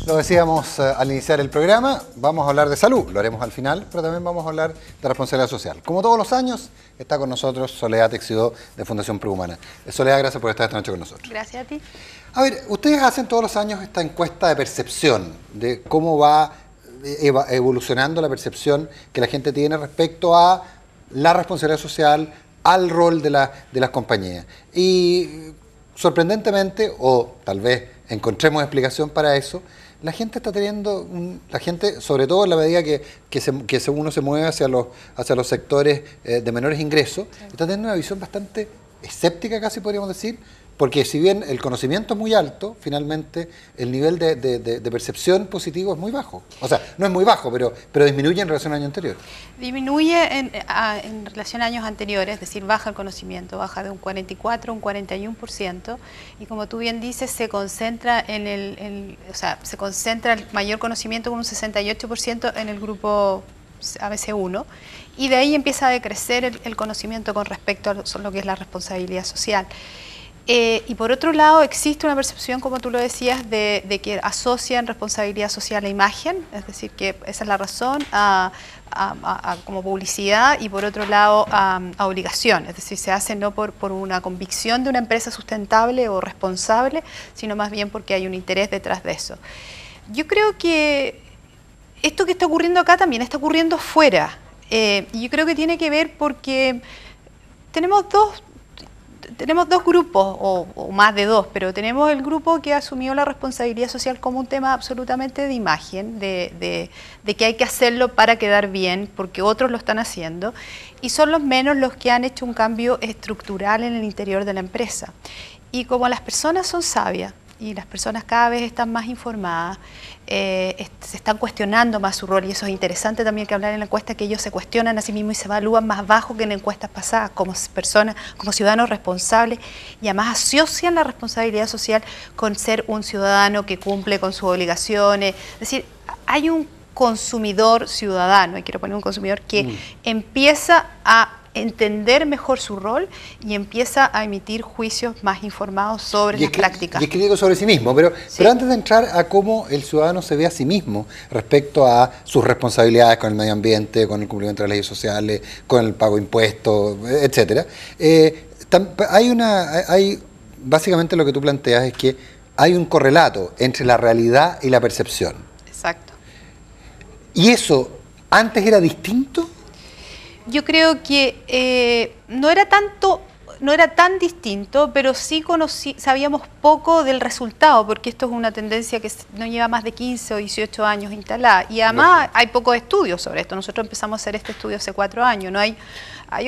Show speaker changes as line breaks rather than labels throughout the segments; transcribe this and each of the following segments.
Lo decíamos al iniciar el programa, vamos a hablar de salud, lo haremos al final, pero también vamos a hablar de responsabilidad social. Como todos los años, está con nosotros Soledad Teixidó de Fundación Prohumana. Soledad, gracias por estar esta noche con nosotros.
Gracias a ti.
A ver, ustedes hacen todos los años esta encuesta de percepción, de cómo va evolucionando la percepción que la gente tiene respecto a la responsabilidad social, al rol de las compañías. Y sorprendentemente, o tal vez encontremos explicación para eso, la gente está teniendo, sobre todo en la medida que uno se mueve hacia los sectores de menores ingresos, sí, está teniendo una visión bastante escéptica, casi podríamos decir, porque si bien el conocimiento es muy alto, finalmente el nivel de percepción positivo es muy bajo. O sea, no es muy bajo, pero disminuye en relación al año anterior.
Disminuye en relación a años anteriores, es decir, baja el conocimiento, baja de un 44 a un 41%, y como tú bien dices, se concentra se concentra el mayor conocimiento con un 68% en el grupo ABC1, y de ahí empieza a decrecer el conocimiento con respecto a lo que es la responsabilidad social. Y por otro lado, existe una percepción, como tú lo decías, de que asocian responsabilidad social a imagen, es decir, que esa es la razón, como publicidad, y por otro lado a obligación, es decir, se hace no por una convicción de una empresa sustentable o responsable, sino más bien porque hay un interés detrás de eso. Yo creo que esto que está ocurriendo acá también está ocurriendo afuera, y yo creo que tiene que ver porque tenemos dos grupos, o más de dos, pero tenemos el grupo que asumió la responsabilidad social como un tema absolutamente de imagen, de que hay que hacerlo para quedar bien, porque otros lo están haciendo, y son los menos los que han hecho un cambio estructural en el interior de la empresa. Y como las personas son sabias, y las personas cada vez están más informadas, se están cuestionando más su rol, y eso es interesante también que hablar en la encuesta, que ellos se cuestionan a sí mismos y se evalúan más bajo que en encuestas pasadas, como personas, como ciudadanos responsables, y además asocian la responsabilidad social con ser un ciudadano que cumple con sus obligaciones. Es decir, hay un consumidor ciudadano, y quiero poner un consumidor que empieza a entender mejor su rol y empieza a emitir juicios más informados sobre las prácticas.
Y es crítico sobre sí mismo, pero antes de entrar a cómo el ciudadano se ve a sí mismo respecto a sus responsabilidades con el medio ambiente, con el cumplimiento de las leyes sociales, con el pago de impuestos, etcétera, básicamente lo que tú planteas es que hay un correlato entre la realidad y la percepción.
Exacto. ¿Y
eso antes era distinto?
Yo creo que no era tan distinto, pero sí sabíamos poco del resultado, porque esto es una tendencia que no lleva más de 15 o 18 años instalada, y además hay pocos estudios sobre esto. Nosotros empezamos a hacer este estudio hace 4 años, no hay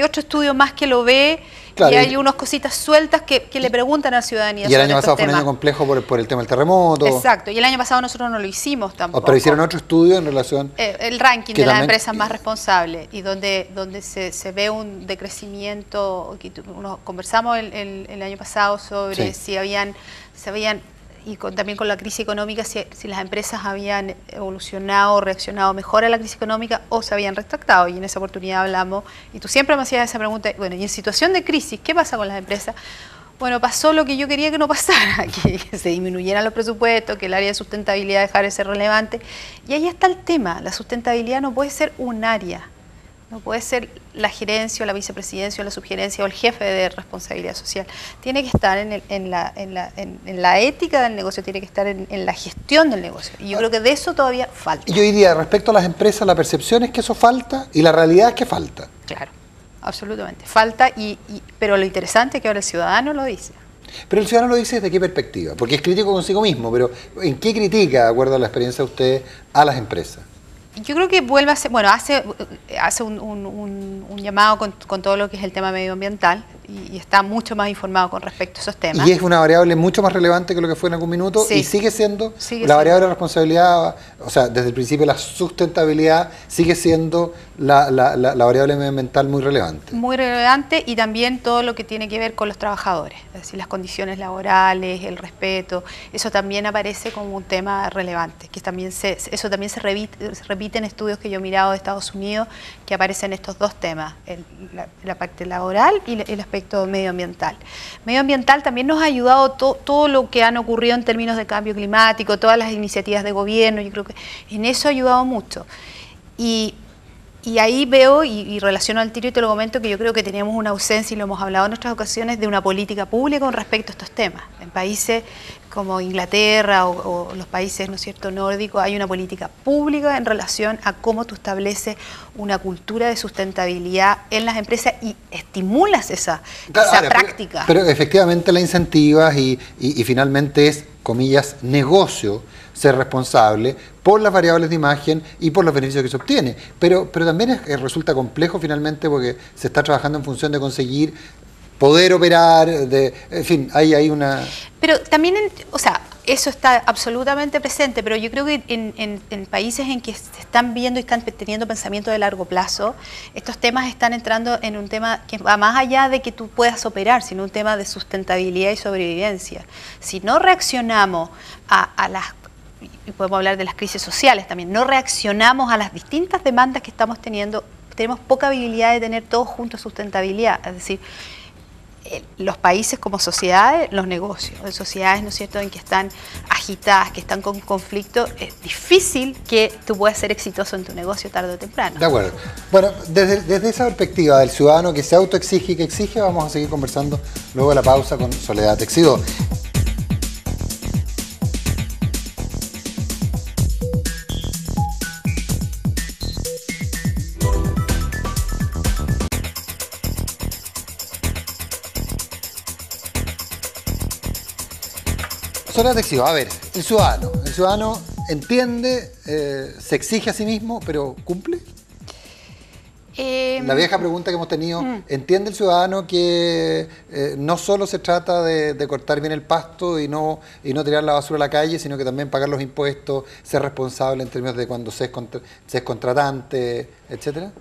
otro estudio más que lo ve, claro, y hay unas cositas sueltas que le preguntan a la ciudadanía.
Y el año pasado fue un año complejo por el tema del terremoto.
Exacto, y el año pasado nosotros no lo hicimos tampoco.
Pero hicieron otro estudio en relación...
el ranking de las empresas más responsables, y donde se ve un decrecimiento. Conversamos el año pasado sobre si habían y también con la crisis económica, si las empresas habían evolucionado o reaccionado mejor a la crisis económica o se habían retractado, y en esa oportunidad hablamos, y tú siempre me hacías esa pregunta, bueno, y en situación de crisis, ¿qué pasa con las empresas? Bueno, pasó lo que yo quería que no pasara, que se disminuyeran los presupuestos, que el área de sustentabilidad dejara de ser relevante, y ahí está el tema. La sustentabilidad no puede ser un área, no puede ser la gerencia o la vicepresidencia o la subgerencia o el jefe de responsabilidad social. Tiene que estar en la ética del negocio, tiene que estar en la gestión del negocio. Y yo creo que de eso todavía falta.
Y yo diría, respecto a las empresas, la percepción es que eso falta y la realidad es que falta.
Claro, absolutamente. Falta, pero lo interesante es que ahora el ciudadano lo dice.
Pero el ciudadano lo dice ¿desde qué perspectiva? Porque es crítico consigo mismo, pero ¿en qué critica, de acuerdo a la experiencia de usted, a las empresas?
Yo creo que vuelve a ser, bueno, hace un llamado con todo lo que es el tema medioambiental, y está mucho más informado con respecto a esos temas.
Y es una variable mucho más relevante que lo que fue en algún minuto, y sigue siendo la variable de responsabilidad, o sea, desde el principio la sustentabilidad sigue siendo la variable medioambiental muy relevante.
Muy relevante, y también todo lo que tiene que ver con los trabajadores, es decir, las condiciones laborales, el respeto, eso también aparece como un tema relevante, que también eso también se repite en estudios que yo he mirado de Estados Unidos, que aparecen estos dos temas, la parte laboral y el aspecto aspecto medioambiental. Medioambiental también nos ha ayudado todo lo que han ocurrido en términos de cambio climático, todas las iniciativas de gobierno, yo creo que en eso ha ayudado mucho. Y ahí veo y relaciono al tiro y te lo comento que yo creo que teníamos una ausencia, y lo hemos hablado en otras ocasiones, de una política pública con respecto a estos temas. En países como Inglaterra o los países, ¿no es cierto?, nórdicos, hay una política pública en relación a cómo tú estableces una cultura de sustentabilidad en las empresas y estimulas esa práctica.
Pero efectivamente la incentivas y finalmente es, comillas, negocio ser responsable por las variables de imagen y por los beneficios que se obtiene. Pero también resulta complejo finalmente porque se está trabajando en función de conseguir poder operar, en fin, hay una...
Pero también, o sea, eso está absolutamente presente, pero yo creo que en países en que se están viendo y están teniendo pensamiento de largo plazo, estos temas están entrando en un tema que va más allá de que tú puedas operar, sino un tema de sustentabilidad y sobrevivencia. Si no reaccionamos a las, y podemos hablar de las crisis sociales también, no reaccionamos a las distintas demandas que estamos teniendo, tenemos poca habilidad de tener todos juntos sustentabilidad, es decir, los países como sociedades, los negocios, de sociedades, ¿no es cierto?, en que están agitadas, que están con conflicto, es difícil que tú puedas ser exitoso en tu negocio tarde o temprano.
De acuerdo. Bueno, desde esa perspectiva del ciudadano que se autoexige y que exige, vamos a seguir conversando luego de la pausa con Soledad Teixidó. Soledad Teixidó, a ver, el ciudadano entiende, se exige a sí mismo, pero ¿cumple? La vieja pregunta que hemos tenido, ¿entiende el ciudadano que no solo se trata de cortar bien el pasto y no tirar la basura a la calle, sino que también pagar los impuestos, ser responsable en términos de cuando se es contratante, etcétera?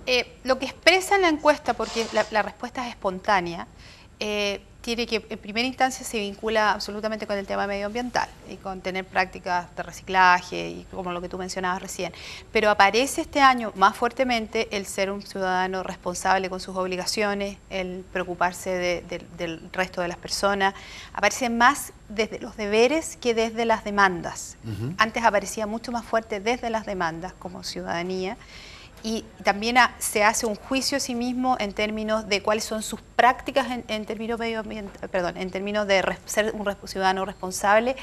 Lo que expresa en la encuesta, porque la respuesta es espontánea, tiene que, en primera instancia, se vincula absolutamente con el tema medioambiental y con tener prácticas de reciclaje y como lo que tú mencionabas recién. Pero aparece este año más fuertemente el ser un ciudadano responsable con sus obligaciones, el preocuparse del resto de las personas. Aparece más desde los deberes que desde las demandas. Antes aparecía mucho más fuerte desde las demandas como ciudadanía. Y también se hace un juicio a sí mismo en términos de cuáles son sus prácticas en términos de ser un ciudadano responsable,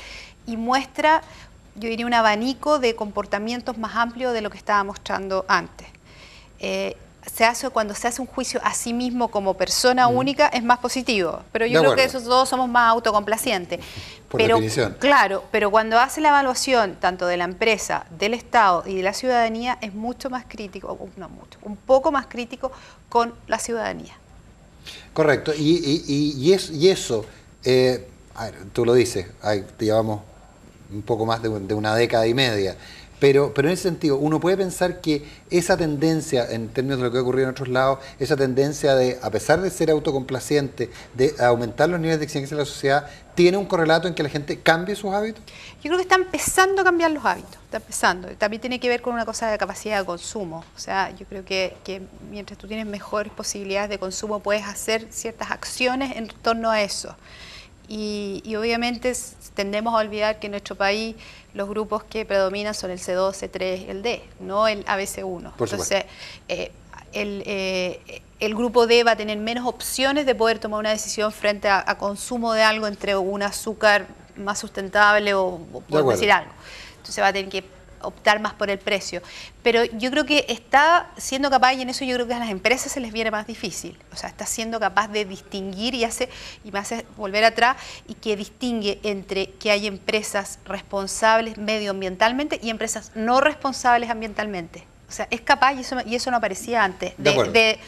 y muestra, yo diría, un abanico de comportamientos más amplio de lo que estaba mostrando antes. Cuando se hace un juicio a sí mismo como persona única es más positivo, pero yo creo que esos todos somos más autocomplacientes.
Por definición.
Claro, pero cuando hace la evaluación tanto de la empresa, del Estado y de la ciudadanía es mucho más crítico, no mucho, un poco más crítico con la ciudadanía.
Correcto, y eso, a ver, tú lo dices, llevamos un poco más de una década y media. Pero en ese sentido, uno puede pensar que esa tendencia, en términos de lo que ha ocurrido en otros lados, esa tendencia de, a pesar de ser autocomplaciente, de aumentar los niveles de exigencia de la sociedad, ¿tiene un correlato en que la gente cambie sus hábitos?
Yo creo que está empezando a cambiar los hábitos, está empezando. También tiene que ver con una cosa de capacidad de consumo. O sea, yo creo que mientras tú tienes mejores posibilidades de consumo, puedes hacer ciertas acciones en torno a eso. Y obviamente tendemos a olvidar que en nuestro país los grupos que predominan son el C2, C3 y el D, no el ABC1. Entonces, el grupo D va a tener menos opciones de poder tomar una decisión frente a consumo de algo entre un azúcar más sustentable o por decir algo. Entonces va a tener que optar más por el precio. Pero yo creo que está siendo capaz, y en eso yo creo que a las empresas se les viene más difícil. O sea, está siendo capaz de distinguir y me hace volver atrás, y que distingue entre que hay empresas responsables medioambientalmente y empresas no responsables ambientalmente. O sea, es capaz, y eso no aparecía antes, de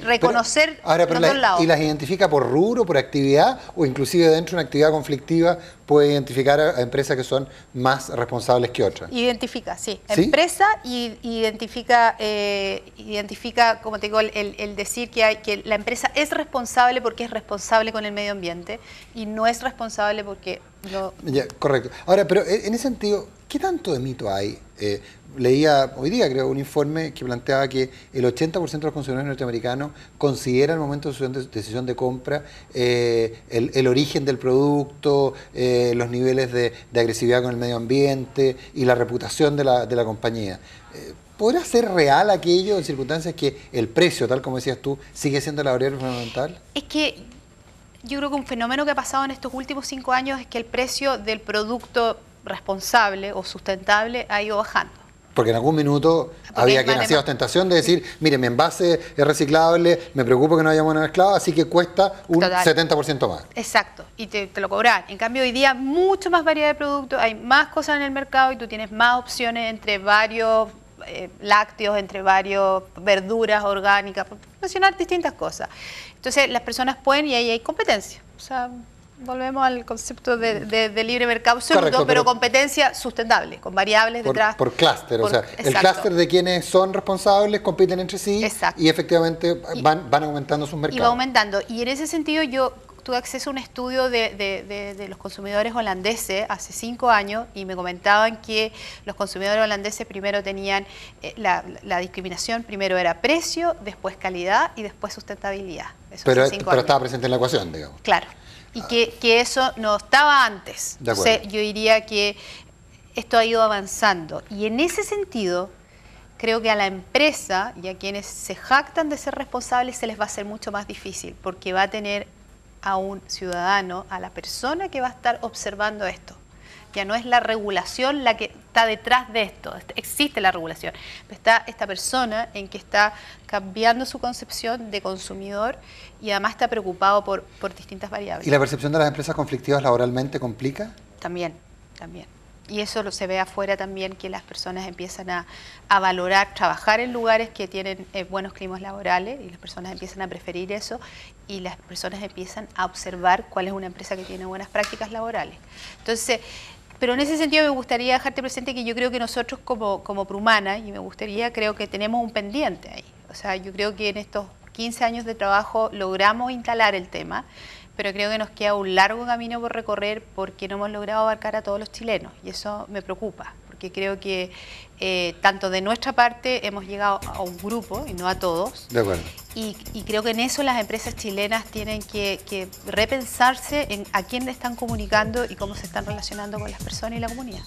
reconocer los dos lados.
¿Y las identifica por rubro, por actividad, o inclusive dentro de una actividad conflictiva puede identificar a empresas que son más responsables que otras?
Identifica, sí. Empresa, y identifica, como te digo, el decir que la empresa es responsable porque es responsable con el medio ambiente y no es responsable porque no...
Ya, correcto. Ahora, pero en ese sentido, ¿Qué tanto de mito hay? Leía hoy día, creo, un informe que planteaba que el 80% de los consumidores norteamericanos consideran al momento de su decisión de compra el origen del producto, los niveles de agresividad con el medio ambiente y la reputación de la compañía. ¿Podrá ser real aquello en circunstancias que el precio, tal como decías tú, sigue siendo la variable fundamental?
Es que yo creo que un fenómeno que ha pasado en estos últimos 5 años es que el precio del producto responsable o sustentable ha ido bajando.
Porque en algún minuto había quien hacía ostentación de decir, mire, mi envase es reciclable, me preocupa que no haya moneda esclava, así que cuesta un 70% más.
Exacto, y te lo cobran. En cambio, hoy día mucho más variedad de productos, hay más cosas en el mercado y tú tienes más opciones entre varios lácteos, entre varios verduras orgánicas, por mencionar distintas cosas. Entonces, las personas pueden y ahí hay competencia. O sea, volvemos al concepto de libre mercado absoluto, correcto, pero competencia sustentable, con variables detrás.
Por clúster, o sea, exacto. El clúster de quienes son responsables compiten entre sí, exacto, y efectivamente van aumentando sus mercados.
Y va aumentando. Y en ese sentido yo tuve acceso a un estudio de los consumidores holandeses hace 5 años y me comentaban que los consumidores holandeses primero tenían la discriminación, primero era precio, después calidad y después sustentabilidad. Eso
pero estaba presente en la ecuación, digamos.
Claro. Y que eso no estaba antes. Entonces, yo diría que esto ha ido avanzando. Y en ese sentido, creo que a la empresa y a quienes se jactan de ser responsables se les va a hacer mucho más difícil, porque va a tener a un ciudadano, a la persona que va a estar observando esto. Ya no es la regulación la que está detrás de esto, existe la regulación, pero está esta persona en que está cambiando su concepción de consumidor y además está preocupado por distintas variables.
¿Y la percepción de las empresas conflictivas laboralmente complica?
También. Y eso se ve afuera también, que las personas empiezan a valorar, trabajar en lugares que tienen buenos climas laborales y las personas empiezan a preferir eso y las personas empiezan a observar cuál es una empresa que tiene buenas prácticas laborales. Entonces, pero en ese sentido me gustaría dejarte presente que yo creo que nosotros como Prumana, y creo que tenemos un pendiente ahí. O sea, yo creo que en estos 15 años de trabajo logramos instalar el tema, pero creo que nos queda un largo camino por recorrer porque no hemos logrado abarcar a todos los chilenos y eso me preocupa, porque creo que tanto de nuestra parte hemos llegado a un grupo y no a todos.
De acuerdo.
Y creo que en eso las empresas chilenas tienen que repensarse en a quién le están comunicando y cómo se están relacionando con las personas y la comunidad.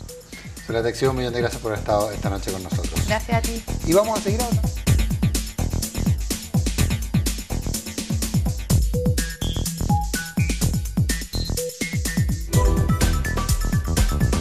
Soledad Teixeira, un millón de gracias por haber estado esta noche con nosotros.
Gracias a ti.
Y vamos a seguir hablando.